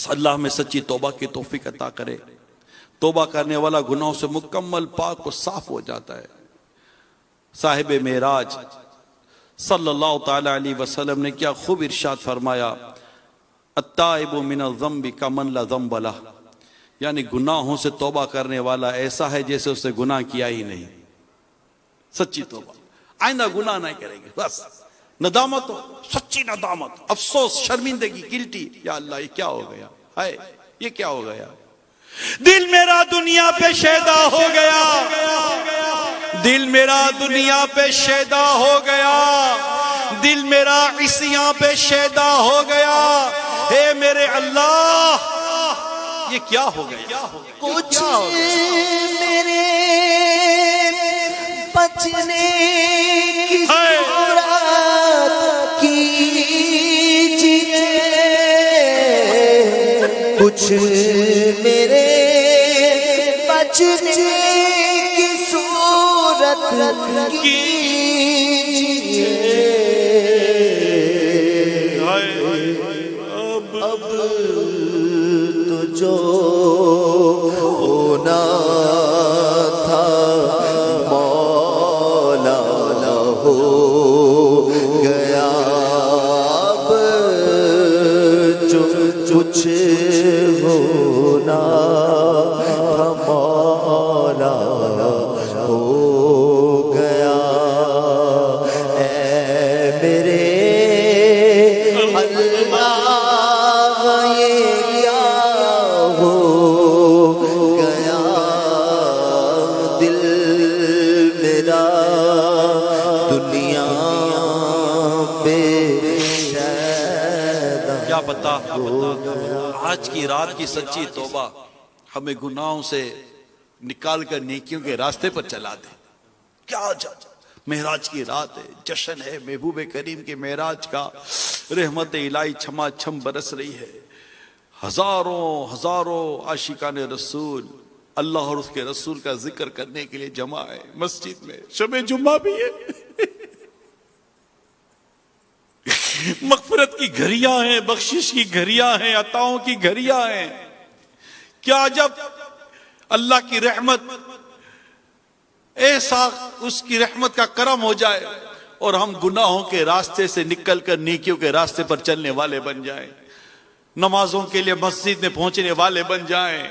بس اللہ میں سچی توبہ کی توفیق عطا کرے۔ توبہ کرنے والا گناہوں سے مکمل پاک و صاف ہو جاتا ہے۔ صاحب معراج صلی اللہ تعالی علیہ وسلم نے کیا خوب ارشاد فرمایا، التائب من الذنب کمن لا ذنب لہ، یعنی گناہوں سے توبہ کرنے والا ایسا ہے جیسے اس نے گناہ کیا ہی نہیں۔ سچی توبہ، آئندہ گناہ نہیں کریں گے، بس ندامت ہو، سچی ندامت، افسوس، شرمندگی، گلٹی، یا اللہ یہ کیا ہو گیا، ہائے یہ کیا ہو گیا، دل میرا دنیا پہ شیدا ہو گیا، دل میرا دنیا پہ شیدا ہو گیا، دل میرا عصیاں پہ شیدا ہو گیا، اے میرے اللہ یہ کیا ہو گیا، کچھ میرے بچنے کی صورت کیجئے، کچھ میرے بچنے کی صورت کیجئے، اب تو جو ہونا تھا مولا نہ ہو گیا، اب جو کچھ ہونا تھا مولا ہو گیا، اے میرے اللہ یہ کیا ہو گیا، دل میرا دنیا پہ شیدا کیا بتا آج کی رات کی سچی توبہ ہمیں گناہوں سے نکال کر نیکیوں کے راستے پر چلا دے۔ کیا معراج کی رات ہے، جشن ہے محبوب کریم کے معراج کا، رحمت الہی چھما چھم برس رہی ہے، ہزاروں ہزاروں عاشقان رسول اللہ اور اس کے رسول کا ذکر کرنے کے لیے جمع ہے مسجد میں، شب جمعہ بھی ہے، مغفرت کی گھڑیاں ہیں، بخشش کی گھڑیاں ہیں، عطاؤں کی گھڑیاں ہیں۔ کیا جب اللہ کی رحمت ایسا اس کی رحمت کا کرم ہو جائے اور ہم گناہوں کے راستے سے نکل کر نیکیوں کے راستے پر چلنے والے بن جائیں، نمازوں کے لیے مسجد میں پہنچنے والے بن جائیں،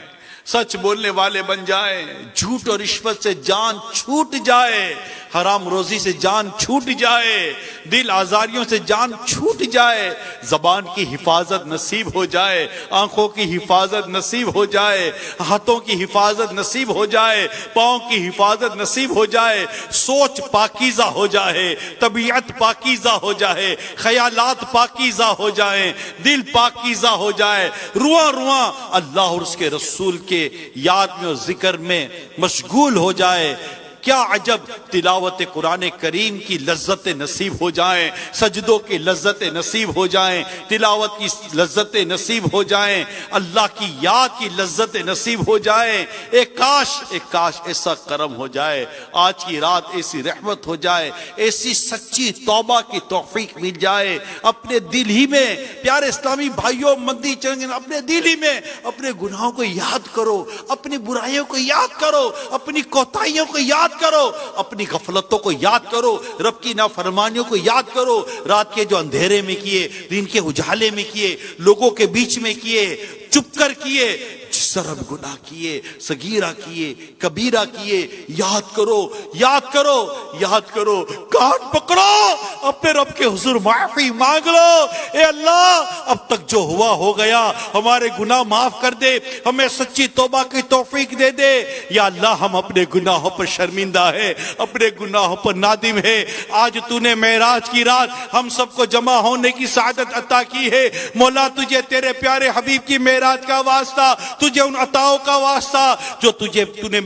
سچ بولنے والے بن جائیں، جھوٹ اور رشوت سے جان چھوٹ جائے، حرام روزی سے جان چھوٹ جائے، دل آزاریوں سے جان چھوٹ جائے، زبان کی حفاظت نصیب ہو جائے، آنکھوں کی حفاظت نصیب ہو جائے، ہاتھوں کی حفاظت نصیب ہو جائے، پاؤں کی حفاظت نصیب ہو جائے، سوچ پاکیزہ ہو جائے، طبیعت پاکیزہ ہو جائے، خیالات پاکیزہ ہو جائیں، دل پاکیزہ ہو جائے، رواں رواں اللہ اور اس کے رسول کے یاد میں اور ذکر میں مشغول ہو جائے۔ کیا عجب تلاوت قرآن کریم کی لذتیں نصیب ہو جائیں، سجدوں کی لذتیں نصیب ہو جائیں، تلاوت کی لذتیں نصیب ہو جائیں، اللہ کی یاد کی لذتیں نصیب ہو جائیں۔ ایک کاش ایسا کرم ہو جائے، آج کی رات ایسی رحمت ہو جائے، ایسی سچی توبہ کی توفیق مل جائے۔ اپنے دل ہی میں پیارے اسلامی بھائیوں مندی چنگن، اپنے دل ہی میں اپنے گناہوں کو یاد کرو، اپنی برائیوں کو یاد کرو، اپنی کوتاہیوں کو یاد کرو، اپنی غفلتوں کو یاد کرو، رب کی نافرمانیوں کو یاد کرو، رات کے جو اندھیرے میں کیے، دن کے اجالے میں کیے، لوگوں کے بیچ میں کیے، چپ کر کیے، جس طرح گناہ کیے، صغیرہ کیے، کبیرہ کیے، یاد کرو، یاد کرو، یاد کرو، کان پکڑو، اپنے رب کے حضور معافی مانگ لو۔ اے اللہ اب تک جو ہوا ہو گیا، ہمارے گناہ معاف کر دے، ہمیں سچی توبہ کی توفیق دے دے۔ یا اللہ ہم اپنے گناہوں پر شرمندہ ہے، اپنے گناہوں پر نادم ہے۔ آج تو نے معراج کی رات ہم سب کو جمع ہونے کی سعادت عطا کی ہے۔ مولا تجھے تیرے پیارے حبیب کی معراج کا واسطہ، تجھے ان عطاؤں کا واسطہ جو تو نے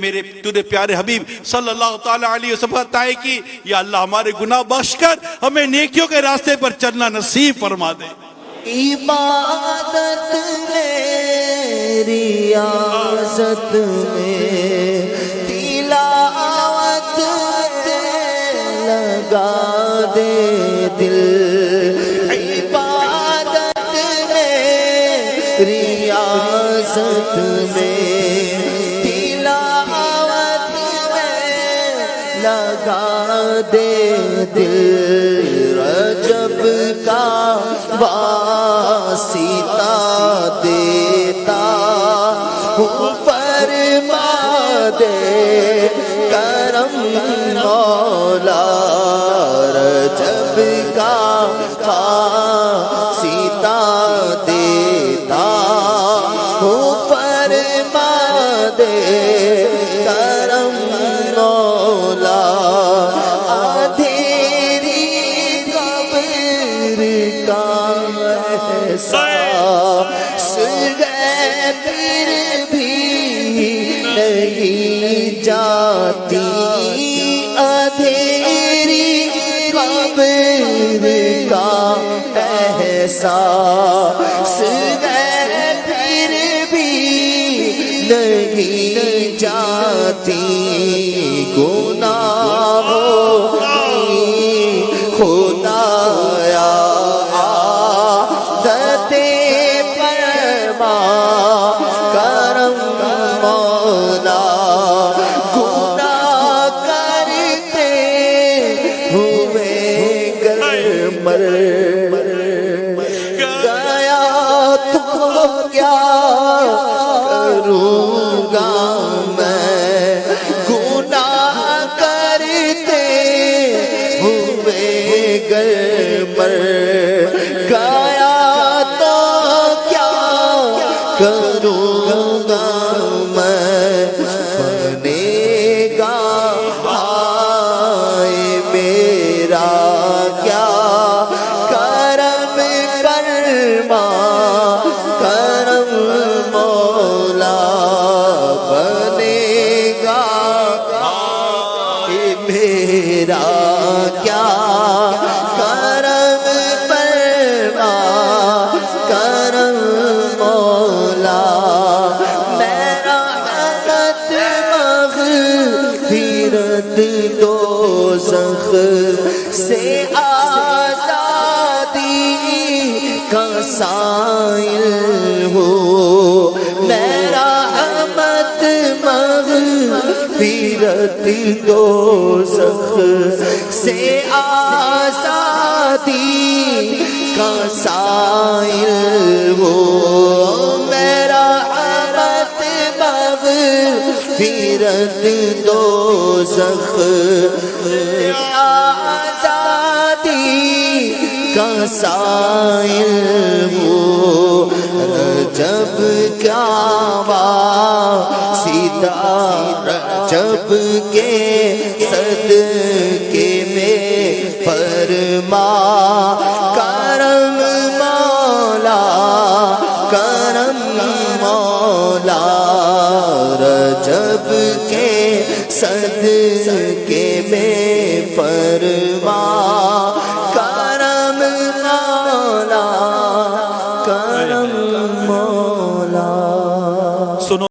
پیارے حبیب صلی اللہ تعالی علیہ وسلم عطا کی۔ یا اللہ ہمارے گناہ بخش کر ہمیں نیکیوں کے راستے پر چلنا نصیب فرما دے۔ عبادت میں، ریاضت میں، تلاوت میں لگا دے دل، عبادت میں، ریاست میں تلاوت میں لگا دے دل رجب کا واسطہ دیتا ہوں فرما دے کرم مولا رجب کا واسطہ دیتا ہوں فرما دے کرم مولا اندھیری قبر کا احساس ہے پھر بھی نہیں جاتی اندھیری قبر کا احساس ہے پھر بھی نہیں جاتی گناہوں کی خدایا عادت فرما کرم مولا گناہ کرتے ہوئے گر مر گیا تو کیا کروں گا میں گناہ کرتے ہوئے گر مر گیا تو کیا کروں گا میں بنے گا ہائے میرا کیا کرم کرما کرم مولا بنے گا ہائے میرا کیا کرم فرما کرم مولا میرا حالت مغفرت دوزخ سے آزادی کا سائل ہو میرا رحمت مغفرت دوزخ سے آزادی کا سائل ہو میرا رحمت مغفرت دوزخ آزادی کا سائل ہو رجب کیا واسطہ رجب کے صدقے میں فرما کرم مولا کرم مولا رجب کے صدقے میں فرما